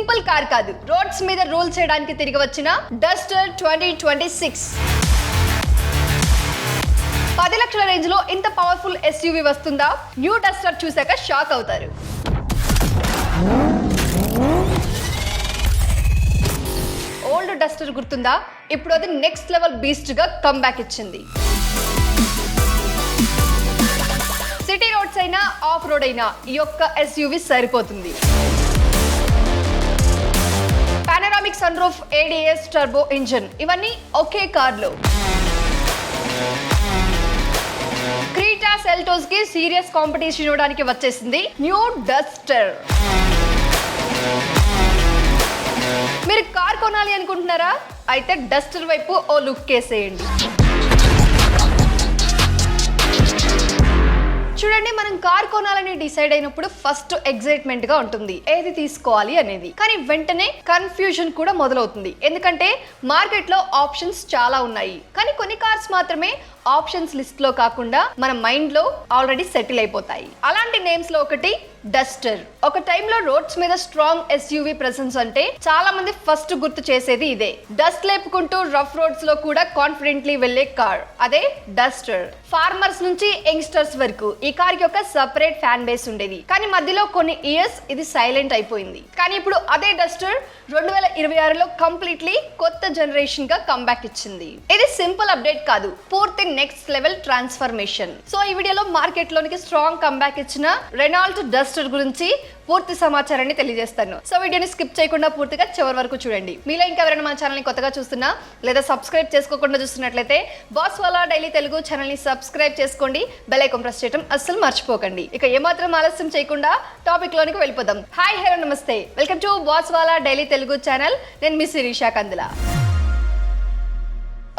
Simple car కాదు, roads మీద rule చేయడానికి తిరిగి వచ్చిన డస్టర్ 2026. 10 లక్షల రేంజ్ లో ఇంత పవర్ఫుల్ SUV వస్తుందా? న్యూ డస్టర్ చూసాక షాక్ అవుతారు. ఓల్డ్ డస్టర్ గుర్తుందా? ఇప్పుడు అది నెక్స్ట్ లెవెల్ బీస్ట్ గా కమ్బ్యాక్ ఇచ్చింది. సిటీ రోడ్స్ అయినా ఆఫ్ రోడ్ అయినా ఈ యొక్క SUV సరిపోతుంది. Panoramic sunroof, ADS, turbo engine ఇవన్నీ ఒకే కార్లో. క్రీటా, సెల్టోస్ కి సీరియస్ కాంపిటీషన్ ఇవ్వడానికి వచ్చేసింది న్యూ డస్టర్. మీరు కార్ కొనాలి అనుకుంటున్నారా? అయితే డస్టర్ వైపు ఓ లుక్ వేసేయండి. చూడండి, మనం కార్ కొనాలని డిసైడ్ అయినప్పుడు ఫస్ట్ ఎక్సైట్మెంట్ గా ఉంటుంది ఏది తీసుకోవాలి అనేది. కానీ వెంటనే కన్ఫ్యూజన్ కూడా మొదలవుతుంది. ఎందుకంటే మార్కెట్ లో ఆప్షన్స్ చాలా ఉన్నాయి, కానీ కొన్ని కార్స్ మాత్రమే ఆప్షన్స్ లిస్ట్ లో కాకుండా మన మైండ్ లో ఆల్రెడీ సెటిల్ అయిపోతాయి. అలాంటి నేమ్స్ లో ఒకటి డస్టర్. ఒక టైంలో రోడ్స్ మీద స్ట్రాంగ్ SUV ప్రెసెన్స్ అంటే చాలా మంది ఫస్ట్ గుర్తు చేసేది ఇదే. డస్ట్ లేపుకుంటూ రఫ్ రోడ్స్ లో కూడా కాన్ఫిడెంట్లీ వెళ్లే కార్ అదే డస్టర్. ఫార్మర్స్ నుంచి యంగ్స్టర్స్ వరకు ఈ కార్ కి ఒక సెపరేట్ ఫ్యాన్ బేస్ ఉండేది. కానీ మధ్యలో కొన్ని ఇయర్స్ ఇది సైలెంట్ అయిపోయింది. కానీ ఇప్పుడు అదే డస్టర్ 2026లో కంప్లీట్లీ కొత్త జనరేషన్ గా కంబ్యాక్ ఇచ్చింది. ఇది సింపుల్ అప్డేట్ కాదు, పూర్తి నెక్స్ట్ లెవెల్ ట్రాన్స్ఫర్మేషన్. సో ఈ వీడియోలో మార్కెట్ లోనికి స్ట్రాంగ్ కంబ్యాక్ ఇచ్చిన రెనాల్ట్ డస్టర్ గురించి పూర్తి సమాచారాన్ని తెలియజేస్తాను. సో వీడియోని స్కిప్ చేయకుండా పూర్తిగా చివరి వరకు చూడండి. మీలో ఇంకెవరైనా మన ఛానల్ ని కొత్తగా చూస్తున్నా లేదా సబ్స్క్రైబ్ చేసుకోకుండా చూస్తున్నట్లయితే boss Wala daily Telugu channel ని సబ్స్క్రైబ్ చేసుకోండి. బెల్ ఐకాన్ ప్రెస్ చేయడం అస్సలు మర్చిపోకండి. ఇక ఏమాత్రం ఆలస్యం చేయకుండా టాపిక్ లోనికి వెళ్ళిపోదాం. హాయ్, హలో, నమస్తే, welcome to Boss Wala daily Telugu channel. నేను మీ శిరీష కందుల.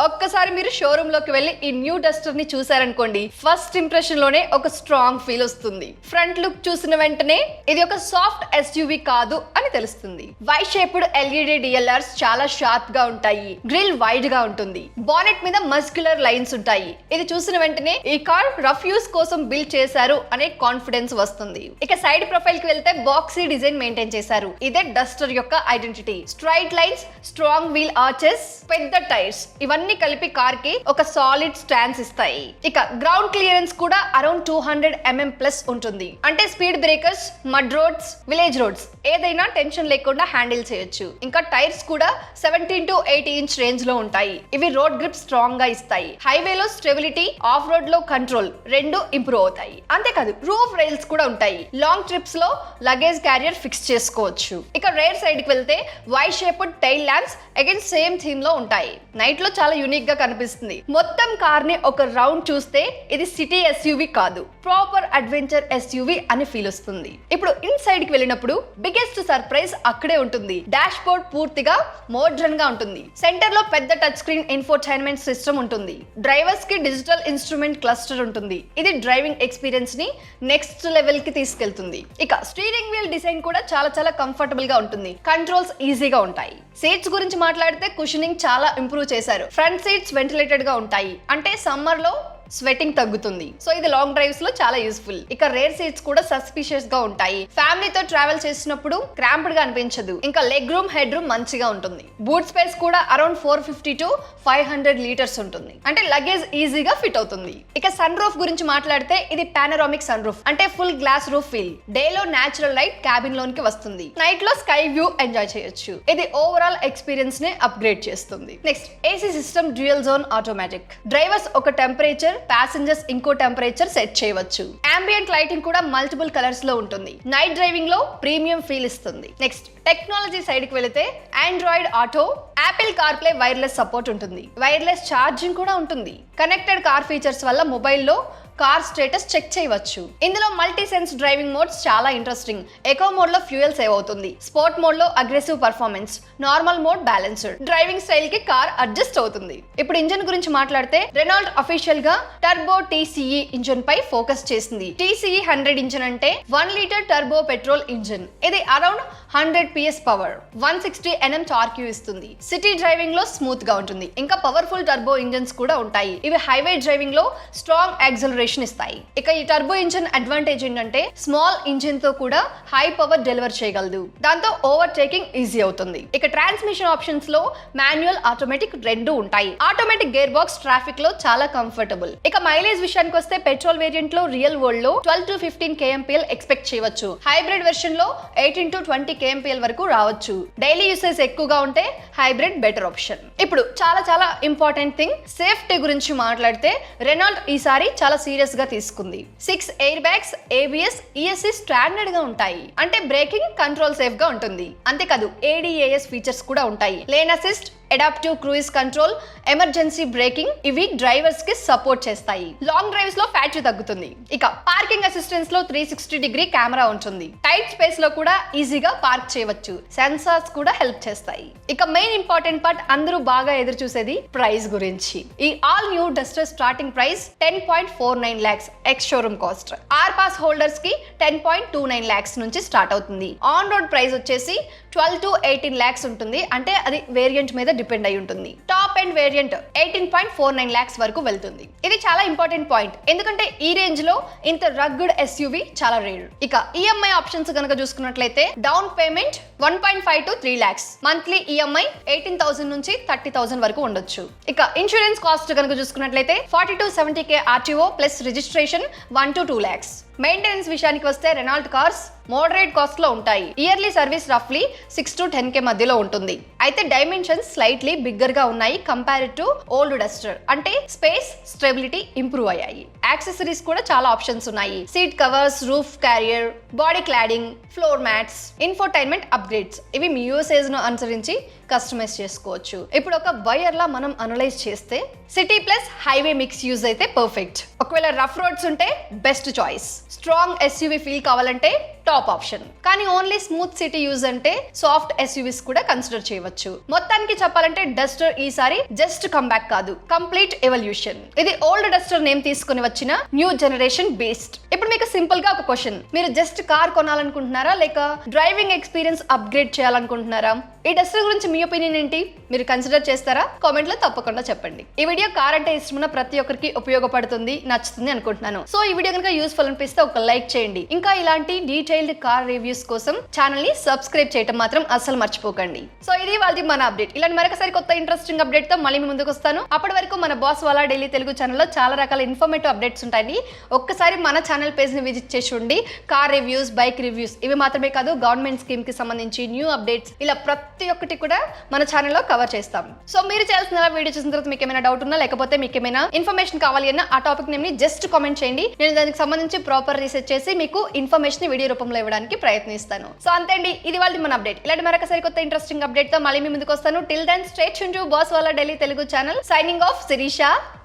ఒక్కసారి మీరు షోరూమ్ లోకి వెళ్ళి ఈ న్యూ డస్టర్ ని చూసారనుకోండి, ఫస్ట్ ఇంప్రెషన్ లోనే ఒక స్ట్రాంగ్ ఫీల్ వస్తుంది. ఫ్రంట్ లుక్ చూసిన వెంటనే ఇది ఒక సాఫ్ట్ SUV కాదు అని తెలుస్తుంది. వై షేప్డ్ LED DLRs చాలా షార్ప్ గా ఉంటాయి. గ్రిల్ వైడ్ గా ఉంటుంది. బానెట్ మీద మస్క్యులర్ లైన్స్ ఉంటాయి. ఇది చూసిన వెంటనే ఈ కార్ రఫ్ యూస్ కోసం బిల్డ్ చేశారు అనే కాన్ఫిడెన్స్ వస్తుంది. ఇక సైడ్ ప్రొఫైల్ కి వెళ్తే బాక్సీ డిజైన్ మెయింటైన్ చేశారు. ఇదే డస్టర్ యొక్క identity. Straight lines, strong wheel arches, పెద్ద టైర్స్ ఇవన్నీ కలిపి కార్ కి ఒక సాలిడ్ స్టాన్స్ ఇస్తాయి. ఇక గ్రౌండ్ క్లియరెన్స్ కూడా అరౌండ్ 200 mm ప్లస్ ఉంటుంది. అంటే speed breakers, mud roads, village roads ఏదైనా టెన్షన్ లేకుండా హ్యాండిల్ చేయొచ్చు. ఇంకా టైర్స్ కూడా 17 to 80 ఇంచ్ రేంజ్ లో ఉంటాయి. ఇవి రోడ్ గ్రిప్ స్ట్రాంగ్ గా ఇస్తాయి. హైవేలో స్టెబిలిటీ, ఆఫ్ రోడ్ లో కంట్రోల్ రెండు ఇంప్రూవ్ అవుతాయి. అంతేకాదు రూఫ్ రైల్స్ కూడా ఉంటాయి. లాంగ్ ట్రిప్స్ లో లగేజ్ క్యారియర్ ఫిక్స్ చేసుకోవచ్చు. ఇక రేర్ సైడ్ కి వెళ్తే Y shaped tail lamps again same theme లో ఉంటాయి. నైట్ లో చాలా యూనిక్ గా కనిపిస్తుంది. మొత్తం కార్ ని ఒక రౌండ్ చూస్తే ఇది సిటీ SUV కాదు, ప్రాపర్ అడ్వెంచర్ SUV అని ఫీల్ వస్తుంది. ఇప్పుడు ఇన్ సైడ్ కి వెళ్ళినప్పుడు బిగ్గెస్ట్ సర్ప్రైజ్ అక్కడే ఉంటుంది. డాష్ బోర్డ్ పూర్తిగా మోడ్రన్ గా ఉంటుంది. సెంటర్ లో పెద్ద టచ్ స్క్రీన్ ఇన్ఫోటైన్మెంట్ సిస్టమ్ ఉంటుంది. డ్రైవర్స్ కి డిజిటల్ ఇన్స్ట్రుమెంట్ క్లస్టర్ ఉంటుంది. ఇది డ్రైవింగ్ ఎక్స్పీరియన్స్ ని నెక్స్ట్ లెవెల్ కి తీసుకెళ్తుంది. ఇక స్టీరింగ్ వీల్ డిజైన్ కూడా చాలా కంఫర్టబుల్ గా ఉంటుంది. కంట్రోల్స్ ఈజీగా ఉంటాయి. సీట్స్ గురించి మాట్లాడితే కుషనింగ్ చాలా ఇంప్రూవ్ చేశారు. ఫ్రంట్ సీట్స్ వెంటిలేటెడ్ గా ఉంటాయి. అంటే సమ్మర్ లో స్వెటింగ్ తగ్గుతుంది. సో ఇది లాంగ్ డ్రైవ్స్ లో చాలా యూస్ఫుల్. ఇక రేర్ సీట్స్ కూడా సస్పిషియస్ గా ఉంటాయి. ఫ్యామిలీతో ట్రావెల్ చేసినప్పుడు క్రాంప్డ్ గా అనిపించదు. ఇంకా లెగ్ రూమ్, హెడ్ రూమ్ మంచిగా ఉంటుంది. బూట్ స్పేస్ కూడా అరౌండ్ 450 to 500 లీటర్స్ ఉంటుంది. అంటే లగేజ్ ఈజీగా ఫిట్ అవుతుంది. ఇక సన్ రూఫ్ గురించి మాట్లాడితే ఇది పానరామిక్ సన్ రూఫ్. అంటే full glass roof feel. Day లో నేచురల్ లైట్ క్యాబిన్ లోనికి వస్తుంది. నైట్ లో స్కై వ్యూ ఎంజాయ్ చేయొచ్చు. ఇది ఓవరాల్ ఎక్స్పీరియన్స్ ని అప్గ్రేడ్ చేస్తుంది. Next AC system dual zone automatic. Drivers ఒక టెంపరేచర్, ప్యాసింజర్స్ ఇంకో టెంపరేచర్ సెట్ చేయవచ్చు. అంబియంట్ లైటింగ్ కూడా మల్టిపుల్ కలర్స్ లో ఉంటుంది. నైట్ డ్రైవింగ్ లో ప్రీమియం ఫీల్ ఇస్తుంది. నెక్స్ట్ టెక్నాలజీ సైడ్ కి వెళితే Android auto, Apple car play wireless support ఉంటుంది. వైర్లెస్ ఛార్జింగ్ కూడా ఉంటుంది. కనెక్టెడ్ కార్ ఫీచర్స్ వల్ల మొబైల్లో కార్ స్టేటస్ చెక్ చేయవచ్చు. ఇందులో మల్టీ సెన్స్ డ్రైవింగ్ మోడ్స్ చాలా ఇంట్రెస్టింగ్. ఎకో మోడ్ లో ఫ్యూయల్ సేవ్ అవుతుంది. స్పోర్ట్ మోడ్ లో aggressive performance, normal mode balanced. Driving style కి కార్ అడ్జస్ట్ అవుతుంది. ఇప్పుడు ఇంజన్ గురించి మాట్లాడితే రెనాల్ట్ అఫీషియల్ గా టర్బో TCE ఇంజన్ పై ఫోకస్ చేసింది. TCE 100 ఇంజన్ అంటే 1 లీటర్ టర్బో పెట్రోల్ ఇంజన్. ఇది around 100 PS power, 160 Nm torque ఇస్తుంది. సిటీ డ్రైవింగ్ లో స్మూత్ గా ఉంటుంది. ఇంకా పవర్ఫుల్ టర్బో ఇంజన్స్ కూడా ఉంటాయి. ఇవి హైవే డ్రైవింగ్ లో స్ట్రాంగ్ యాక్సలరేషన్ ఇస్తాయి. ఇక ఈ టర్బో ఇంజిన్ అడ్వాంటేజ్ ఏంటంటే స్మాల్ ఇంజిన్ తో కూడా హై పవర్ డెలివర్ చేయగలదు. దాంతో ఓవర్టేకింగ్ ఈజీ అవుతుంది. ఇక ట్రాన్స్మిషన్ ఆప్షన్స్ లో మాన్యువల్, ఆటోమేటిక్ రెండు ఉంటాయి. ఆటోమేటిక్ గేర్ బాక్స్ ట్రాఫిక్ లో చాలా కంఫర్టబుల్. ఇక మైలేజ్ విషయానికి వస్తే పెట్రోల్ వేరియంట్ లో రియల్ వరల్డ్ లో 12 to 15 kmpl ఎక్స్పెక్ట్ చేయవచ్చు. హైబ్రిడ్ వెర్షన్ లో 18 to 20 kmpl వరకు రావచ్చు. డైలీ యూసేజ్ ఎక్కువగా ఉంటే హైబ్రిడ్ బెటర్ ఆప్షన్. ఇప్పుడు చాలా ఇంపార్టెంట్ థింగ్, సేఫ్టీ గురించి మాట్లాడితే రెనాల్ట్ ఈసారి చాలా సీరియస్ గా తీసుకుంది. 6 air bags, ABS, ESC standard గా ఉంటాయి. అంటే బ్రేకింగ్, కంట్రోల్ సేఫ్ గా ఉంటుంది. అంతేకాదు ADAS ఫీచర్స్ కూడా ఉంటాయి. Lane assist, adaptive cruise control, emergency breaking ఇవి డ్రైవర్స్ కి సపోర్ట్ చేస్తాయి. లాంగ్ డ్రైవ్స్ లో ఫ్యాట్ తగ్గుతుంది. ఇక పార్కింగ్ అసిస్టెన్స్ లో 360-degree కెమెరా ఉంటుంది. టైట్ స్పేస్ లో కూడా ఈజీగా పార్క్ చేయవచ్చు. సెన్సార్స్ కూడా హెల్ప్ చేస్తాయి. ఇక మెయిన్ ఇంపార్టెంట్ పార్ట్, అందరూ బాగా ఎదురు చూసేది ప్రైస్ గురించి. ఈ all new Duster starting price 10.49 lakhs ex showroom cost. R pass holders కి 10.29 lakhs నుంచి స్టార్ట్ అవుతుంది. ఆన్ రోడ్ ప్రైస్ వచ్చేసి 12 to 18 lakhs ఉంటుంది. అంటే అది వేరియంట్ మీద డిపెండ్ అయి ఉంటుంది. టాప్ ఎండ్ వేరియంట్ 18.49 lakhs వరకు వెళ్తుంది. ఇది చాలా ఇంపార్టెంట్ పాయింట్, ఎందుకంటే ఈ రేంజ్ లో ఇంత రగ్గుడ్ SUV చాలా రేర్. ఇక EMI ఆప్షన్స్ కనుక చూసుకున్నట్లయితే down payment 1.5 to 3 lakhs, monthly EMI 18,000 నుంచి 30,000 వరకు ఉండొచ్చు. ఇక ఇన్సూరెన్స్ కాస్ట్ కనుక చూసుకున్నట్లయితే 40 to 70k RTO plus registration 1 to 2 lakhs. Maintenance విషయానికి వస్తే రెనాల్ట్ కార్స్ మోడరేట్ కాస్ట్ లో ఉంటాయి. ఇయర్లీ సర్వీస్ రఫ్లీ 6 to 10k మధ్యలో ఉంటుంది. అయితే డైమెన్షన్స్ స్లైట్లీ బిగ్గర్ గా ఉన్నాయి కంపేర్ టు ఓల్డ్ డస్టర్. అంటే స్పేస్, స్టెబిలిటీ ఇంప్రూవ్ అయ్యాయి. యాక్సెసరీస్ కూడా చాలా ఆప్షన్స్ ఉన్నాయి. Seat covers, roof carrier, body cladding, floor mats, infotainment upgrades ఇవి మీ యూసేజ్ ను అనుసరించి కస్టమైజ్ చేసుకోవచ్చు. ఇప్పుడు ఒక బయర్ లా మనం అనలైజ్ చేస్తే city plus highway mix use అయితే పర్ఫెక్ట్. ఒకవేళ రఫ్ రోడ్స్ ఉంటే best choice. Strong SUV feel కావాలంటే టాప్ ఆప్షన్. కానీ ఓన్లీ స్మూత్ సిటీ యూజ్ అంటే సాఫ్ట్ SUVs కూడా కన్సిడర్ చేయవచ్చు. మొత్తానికి చెప్పాలంటే డస్టర్ ఈసారి జస్ట్ కంబ్యాక్ కాదు, కంప్లీట్ ఎవల్యూషన్. ఇది ఓల్డ్ డస్టర్ నేమ్ తీసుకుని వచ్చిన న్యూ జనరేషన్ బేస్డ్. ఇప్పుడు మీకు సింపుల్ గా ఒక క్వశ్చన్, మీరు జస్ట్ కార్ కొనాలనుకుంటున్నారా లేక డ్రైవింగ్ ఎక్స్పీరియన్స్ అప్గ్రేడ్ చేయాలనుకుంటున్నారా? ఈ డస్టర్ గురించి మీ ఒపీనియన్ ఏంటి? మీరు కన్సిడర్ చేస్తారా? కామెంట్ లో తప్పకుండా చెప్పండి. ఈ వీడియో కార్ అంటే ఇష్టమున్న ప్రతి ఒక్కరికి ఉపయోగపడుతుంది, నచ్చుతుంది అనుకుంటున్నాను. సో ఈ వీడియో కనుక యూస్ఫుల్ అనిపిస్తే ఒక లైక్ చేయండి. ఇంకా ఇలాంటి డీటెయిల్డ్ కార్ రివ్యూస్ కోసం ఛానల్ ని సబ్స్క్రైబ్ చేయడం మాత్రం అస్సలు మర్చిపోకండి. సో ఇది వాళ్ళది మన అప్డేట్. ఇలాంటి మరొకసారి కొత్త ఇంట్రెస్టింగ్ అప్డేట్ తో మళ్ళీ మీ ముందుకు వస్తాను. అప్పటి వరకు మన బాస్ వాలా డైలీ తెలుగు ఛానల్లో చాలా రకాల ఇన్ఫర్మేటివ్ అప్డేట్స్ ఉంటాయి. ఒక్కసారి మన ఛానల్ పేజ్ ని విజిట్ చేసి చూడండి. కార్ రివ్యూస్, బైక్ రివ్యూస్ ఇవి మాత్రమే కాదు, గవర్నమెంట్ స్కీమ్ కి సంబంధించి న్యూ అప్డేట్స్ ఇలా ప్రతి ఒక్కటి కూడా మన ఛానల్లో కవర్ చేస్తాం. సో మీరు చేయాల్సిన వీడియో చూసిన తర్వాత మీకు ఏమైనా డౌట్ ఉన్నా లేకపోతే మీకు ఏమైనా ఇన్ఫర్మేషన్ కావాలి అన్న ఆ టాపిక్ నేమ్ ని జస్ట్ కామెంట్ చేయండి. నేను దానికి సంబంధించి ప్రాపర్ రీసెర్చ్ చేసి మీకు ఇన్ఫర్మేషన్ వీడియో రూపంలో ఇవ్వడానికి ప్రయత్నిస్తాను. సో అంతే అండి, ఇది వాళ్ళది మన అప్డేట్. ఇలాంటి మరొకసారి కొత్త ఇంట్రెస్టింగ్ అప్డేట్ తో మళ్ళీ మీ ముందుకు వస్తాను. Till then stay tuned to Boss Wala daily Telugu channel. Signing off, Shirisha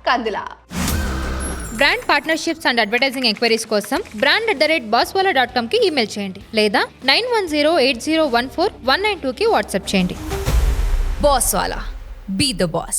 Kandula. Brand partnerships and advertising enquiries కోసం brand@bosswala.com కి ఈమెయిల్ చేయండి లేదా 9108014192కి వాట్సాప్ చేయండి. Boss Wala. Be the boss.